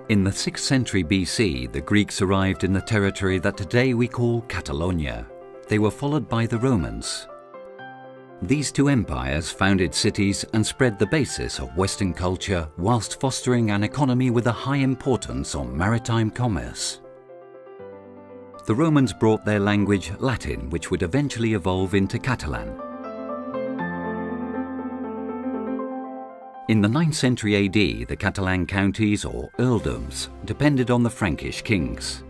In the 6th century BC, the Greeks arrived in the territory that today we call Catalonia. They were followed by the Romans. These two empires founded cities and spread the basis of Western culture whilst fostering an economy with a high importance on maritime commerce. The Romans brought their language Latin, which would eventually evolve into Catalan. In the 9th century AD, the Catalan counties or earldoms depended on the Frankish kings.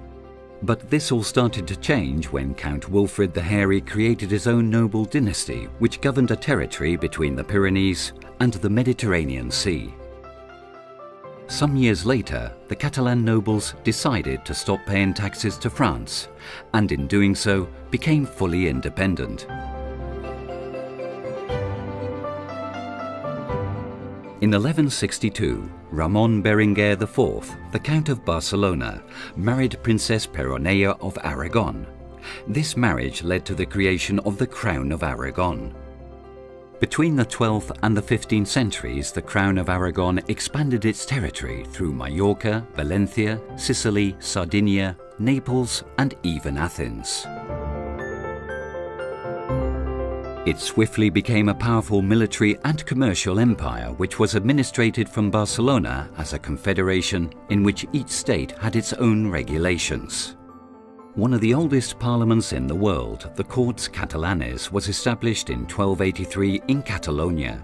But this all started to change when Count Wilfrid the Hairy created his own noble dynasty, which governed a territory between the Pyrenees and the Mediterranean Sea. Some years later, the Catalan nobles decided to stop paying taxes to France, and in doing so, became fully independent. In 1162, Ramon Berenguer IV, the Count of Barcelona, married Princess Peronella of Aragon. This marriage led to the creation of the Crown of Aragon. Between the 12th and the 15th centuries, the Crown of Aragon expanded its territory through Majorca, Valencia, Sicily, Sardinia, Naples, and even Athens. It swiftly became a powerful military and commercial empire which was administrated from Barcelona as a confederation in which each state had its own regulations. One of the oldest parliaments in the world, the Corts Catalanes, was established in 1283 in Catalonia.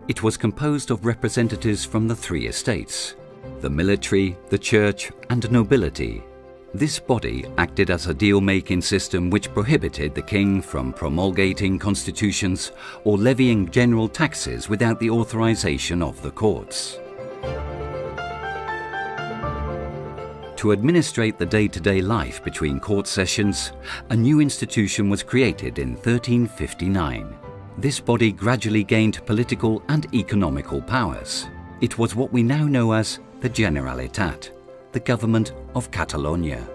It was composed of representatives from the three estates: the military, the church, and nobility. This body acted as a deal-making system which prohibited the king from promulgating constitutions or levying general taxes without the authorization of the courts. To administrate the day-to-day life between court sessions, a new institution was created in 1359. This body gradually gained political and economical powers. It was what we now know as the Generalitat, the government of Catalonia.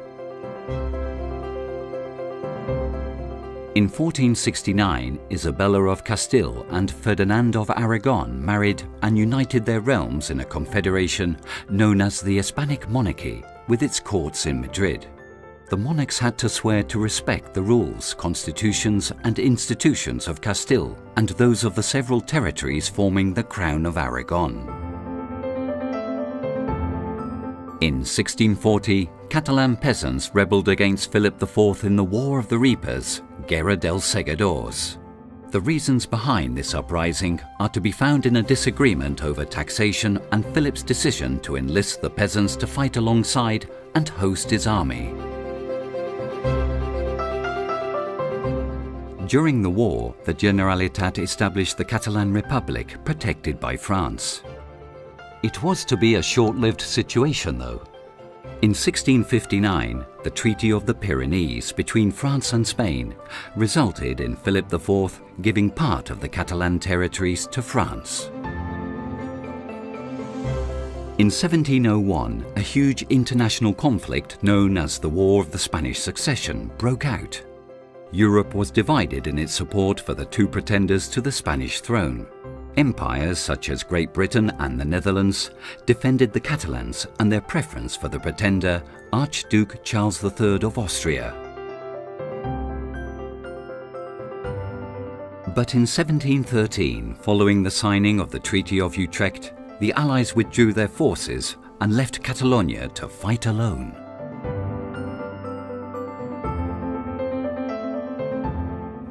In 1469, Isabella of Castile and Ferdinand of Aragon married and united their realms in a confederation known as the Hispanic Monarchy, with its courts in Madrid. The monarchs had to swear to respect the rules, constitutions, and institutions of Castile and those of the several territories forming the Crown of Aragon. In 1640, Catalan peasants rebelled against Philip IV in the War of the Reapers, Guerra dels Segadors. The reasons behind this uprising are to be found in a disagreement over taxation and Philip's decision to enlist the peasants to fight alongside and host his army. During the war, the Generalitat established the Catalan Republic, protected by France. It was to be a short-lived situation, though. In 1659, the Treaty of the Pyrenees between France and Spain resulted in Philip IV giving part of the Catalan territories to France. In 1701, a huge international conflict known as the War of the Spanish Succession broke out. Europe was divided in its support for the two pretenders to the Spanish throne. Empires such as Great Britain and the Netherlands defended the Catalans and their preference for the pretender, Archduke Charles III of Austria. But in 1713, following the signing of the Treaty of Utrecht, the Allies withdrew their forces and left Catalonia to fight alone.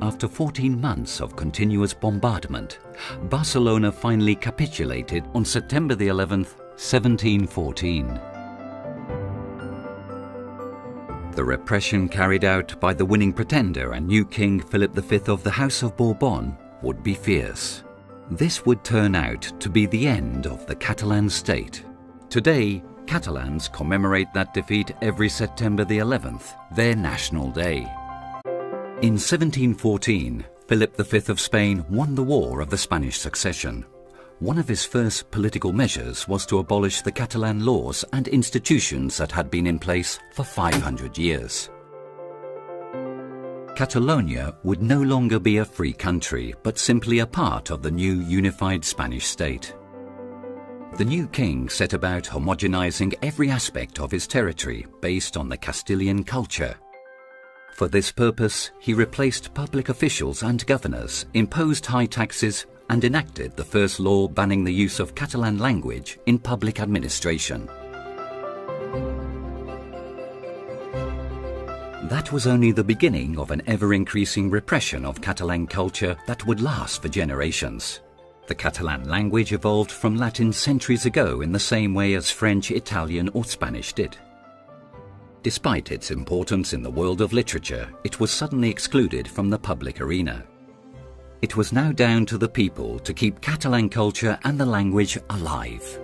After 14 months of continuous bombardment, Barcelona finally capitulated on September the 11th, 1714. The repression carried out by the winning pretender and new King Philip V of the House of Bourbon would be fierce. This would turn out to be the end of the Catalan state. Today, Catalans commemorate that defeat every September the 11th, their national day. In 1714, Philip V of Spain won the War of the Spanish Succession. One of his first political measures was to abolish the Catalan laws and institutions that had been in place for 500 years. Catalonia would no longer be a free country, but simply a part of the new unified Spanish state. The new king set about homogenizing every aspect of his territory based on the Castilian culture. For this purpose, he replaced public officials and governors, imposed high taxes, and enacted the first law banning the use of Catalan language in public administration. That was only the beginning of an ever-increasing repression of Catalan culture that would last for generations. The Catalan language evolved from Latin centuries ago in the same way as French, Italian or Spanish did. Despite its importance in the world of literature, it was suddenly excluded from the public arena. It was now down to the people to keep Catalan culture and the language alive.